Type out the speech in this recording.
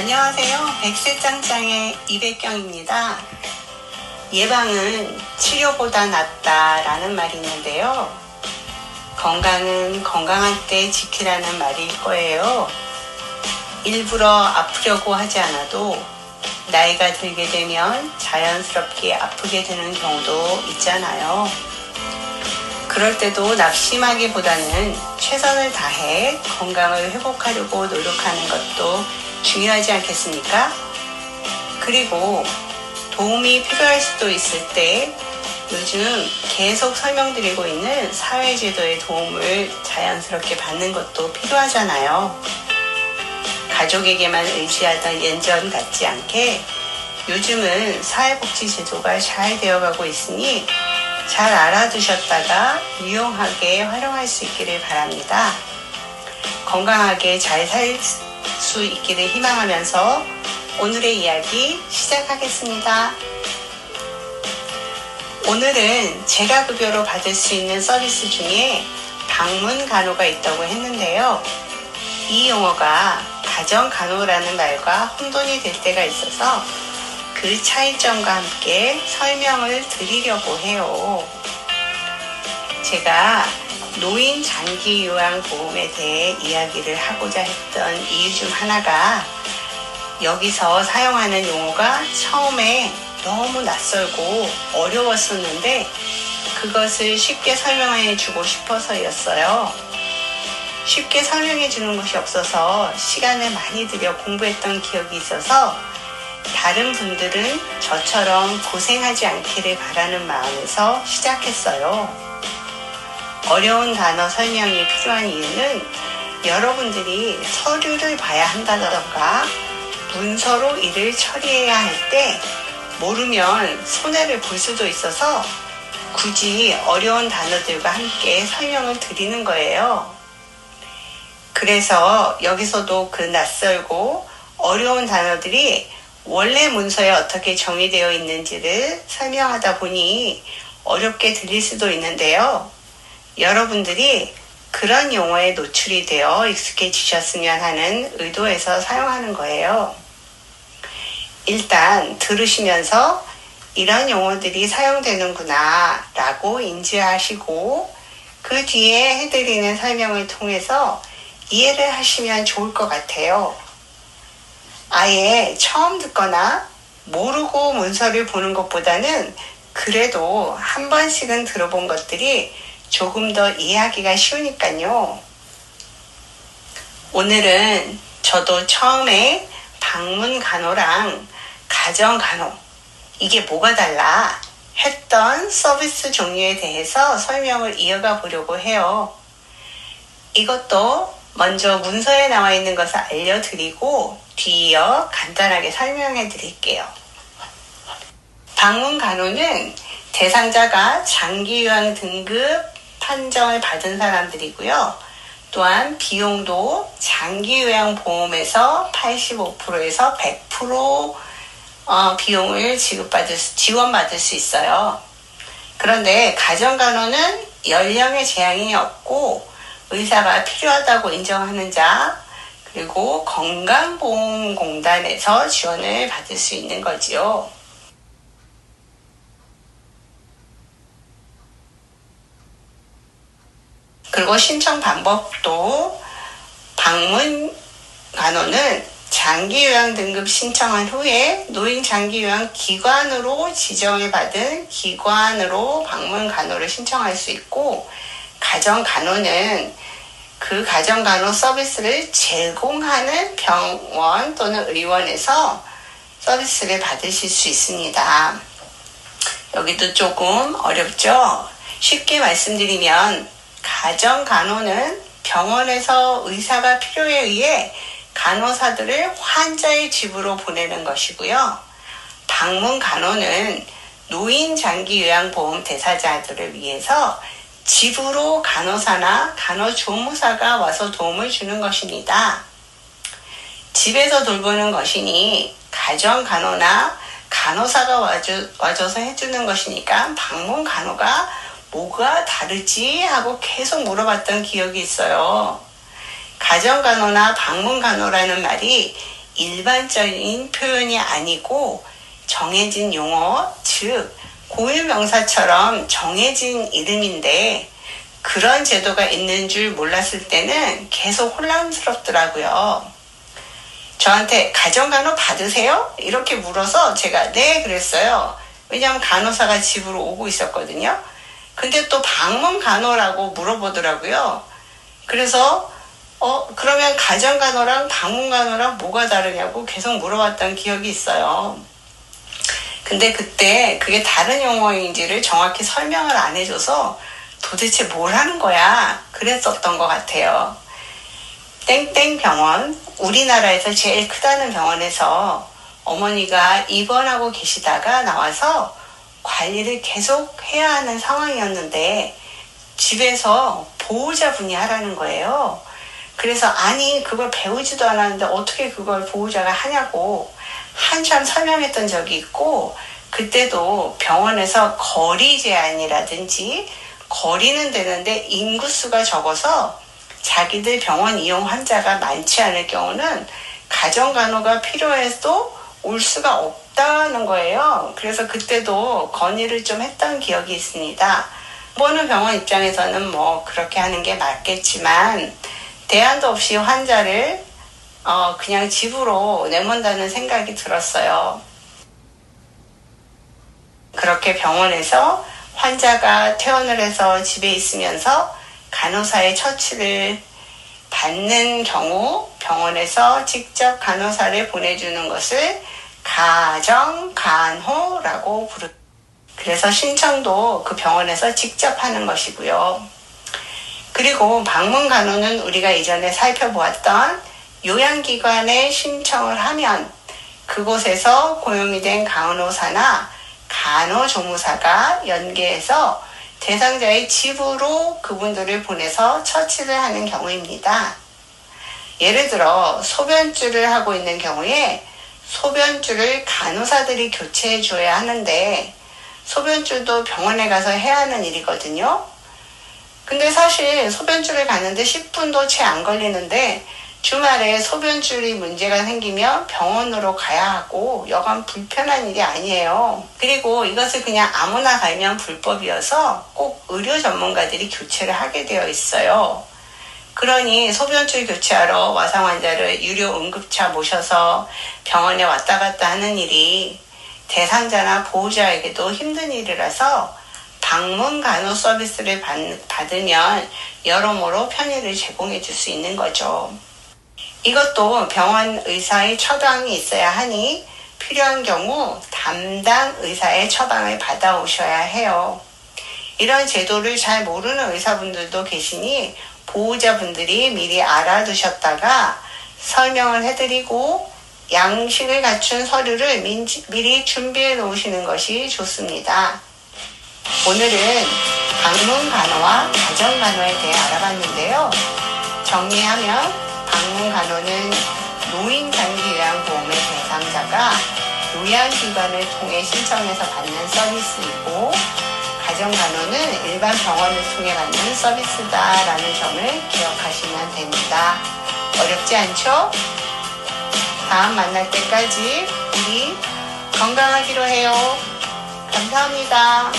안녕하세요. 백세짱짱의 이백경입니다. 예방은 치료보다 낫다라는 말이 있는데요. 건강은 건강할 때 지키라는 말일 거예요. 일부러 아프려고 하지 않아도 나이가 들게 되면 자연스럽게 아프게 되는 경우도 있잖아요. 그럴 때도 낙심하기보다는 최선을 다해 건강을 회복하려고 노력하는 것도 중요하지 않겠습니까? 그리고 도움이 필요할 수도 있을 때 요즘 계속 설명드리고 있는 사회제도의 도움을 자연스럽게 받는 것도 필요하잖아요. 가족에게만 의지하던 예전 같지 않게 요즘은 사회복지제도가 잘 되어가고 있으니 잘 알아두셨다가 유용하게 활용할 수 있기를 바랍니다. 건강하게 잘 살 수 있기를 희망하면서 오늘의 이야기 시작하겠습니다. 오늘은 재가급여로 받을 수 있는 서비스 중에 방문간호가 있다고 했는데요. 이 용어가 가정간호라는 말과 혼돈이 될 때가 있어서 그 차이점과 함께 설명을 드리려고 해요. 제가 노인 장기 요양보험에 대해 이야기를 하고자 했던 이유 중 하나가 여기서 사용하는 용어가 처음에 너무 낯설고 어려웠었는데 그것을 쉽게 설명해 주고 싶어서였어요. 쉽게 설명해 주는 것이 없어서 시간을 많이 들여 공부했던 기억이 있어서 다른 분들은 저처럼 고생하지 않기를 바라는 마음에서 시작했어요. 어려운 단어 설명이 필요한 이유는 여러분들이 서류를 봐야 한다던가 문서로 일을 처리해야 할 때 모르면 손해를 볼 수도 있어서 굳이 어려운 단어들과 함께 설명을 드리는 거예요. 그래서 여기서도 그 낯설고 어려운 단어들이 원래 문서에 어떻게 정의되어 있는지를 설명하다 보니 어렵게 들릴 수도 있는데요. 여러분들이 그런 용어에 노출이 되어 익숙해지셨으면 하는 의도에서 사용하는 거예요. 일단 들으시면서 이런 용어들이 사용되는구나 라고 인지하시고 그 뒤에 해드리는 설명을 통해서 이해를 하시면 좋을 것 같아요. 아예 처음 듣거나 모르고 문서를 보는 것보다는 그래도 한 번씩은 들어본 것들이 조금 더 이해하기가 쉬우니까요. 오늘은 저도 처음에 방문간호랑 가정간호 이게 뭐가 달라 했던 서비스 종류에 대해서 설명을 이어가 보려고 해요. 이것도 먼저 문서에 나와 있는 것을 알려드리고 뒤이어 간단하게 설명해 드릴게요. 방문간호는 대상자가 장기요양 등급 판정을 받은 사람들이고요. 또한 비용도 장기요양보험에서 85%에서 100% 비용을 지원받을 수 있어요. 그런데 가정간호는 연령에 제한이 없고 의사가 필요하다고 인정하는 자 그리고 건강보험공단에서 지원을 받을 수 있는 거지요. 그리고 신청 방법도 방문간호는 장기요양 등급 신청한 후에 노인장기요양기관으로 지정을 받은 기관으로 방문간호를 신청할 수 있고 가정간호는 그 가정간호 서비스를 제공하는 병원 또는 의원에서 서비스를 받으실 수 있습니다. 여기도 조금 어렵죠? 쉽게 말씀드리면 가정간호는 병원에서 의사가 필요에 의해 간호사들을 환자의 집으로 보내는 것이고요. 방문간호는 노인장기요양보험 대상자들을 위해서 집으로 간호사나 간호조무사가 와서 도움을 주는 것입니다. 집에서 돌보는 것이니 가정간호나 간호사가 와줘서 해주는 것이니까 방문간호가 뭐가 다르지 하고 계속 물어봤던 기억이 있어요. 가정간호나 방문간호라는 말이 일반적인 표현이 아니고 정해진 용어, 즉 고유명사처럼 정해진 이름인데 그런 제도가 있는 줄 몰랐을 때는 계속 혼란스럽더라고요. 저한테 가정간호 받으세요? 이렇게 물어서 제가 네 그랬어요. 왜냐하면 간호사가 집으로 오고 있었거든요. 근데 또 방문간호라고 물어보더라고요. 그래서 그러면 가정간호랑 방문간호랑 뭐가 다르냐고 계속 물어봤던 기억이 있어요. 근데 그때 그게 다른 용어인지를 정확히 설명을 안 해줘서 도대체 뭘 하는 거야? 그랬었던 것 같아요. 땡땡 병원, 우리나라에서 제일 크다는 병원에서 어머니가 입원하고 계시다가 나와서 관리를 계속 해야 하는 상황이었는데 집에서 보호자분이 하라는 거예요. 그래서 아니 그걸 배우지도 않았는데 어떻게 그걸 보호자가 하냐고 한참 설명했던 적이 있고 그때도 병원에서 거리 제한이라든지 거리는 되는데 인구수가 적어서 자기들 병원 이용 환자가 많지 않을 경우는 가정간호가 필요해도 올 수가 없다는 거예요. 그래서 그때도 건의를 좀 했던 기억이 있습니다. 보는 병원 입장에서는 뭐 그렇게 하는 게 맞겠지만 대안도 없이 환자를 그냥 집으로 내몬다는 생각이 들었어요. 그렇게 병원에서 환자가 퇴원을 해서 집에 있으면서 간호사의 처치를 받는 경우 병원에서 직접 간호사를 보내주는 것을 가정간호라고 부릅니다. 그래서 신청도 그 병원에서 직접 하는 것이고요. 그리고 방문간호는 우리가 이전에 살펴보았던 요양기관에 신청을 하면 그곳에서 고용이 된 간호사나 간호조무사가 연계해서 대상자의 집으로 그분들을 보내서 처치를 하는 경우입니다. 예를 들어 소변줄을 하고 있는 경우에 소변줄을 간호사들이 교체해 줘야 하는데 소변줄도 병원에 가서 해야 하는 일이거든요. 근데 사실 소변줄을 가는데 10분도 채 안 걸리는데 주말에 소변줄이 문제가 생기면 병원으로 가야 하고 여간 불편한 일이 아니에요. 그리고 이것을 그냥 아무나 가면 불법이어서 꼭 의료 전문가들이 교체를 하게 되어 있어요. 그러니 소변줄 교체하러 와상 환자를 유료 응급차 모셔서 병원에 왔다 갔다 하는 일이 대상자나 보호자에게도 힘든 일이라서 방문 간호 서비스를 받으면 여러모로 편의를 제공해 줄 수 있는 거죠. 이것도 병원 의사의 처방이 있어야 하니 필요한 경우 담당 의사의 처방을 받아오셔야 해요. 이런 제도를 잘 모르는 의사분들도 계시니 보호자분들이 미리 알아두셨다가 설명을 해드리고 양식을 갖춘 서류를 미리 준비해 놓으시는 것이 좋습니다. 오늘은 방문간호와 가정간호에 대해 알아봤는데요. 정리하면 방문간호는 노인장기요양보험의 대상자가 요양기관을 통해 신청해서 받는 서비스이고 가정간호는 일반 병원을 통해 받는 서비스다라는 점을 기억하시면 됩니다. 어렵지 않죠? 다음 만날 때까지 우리 건강하기로 해요. 감사합니다.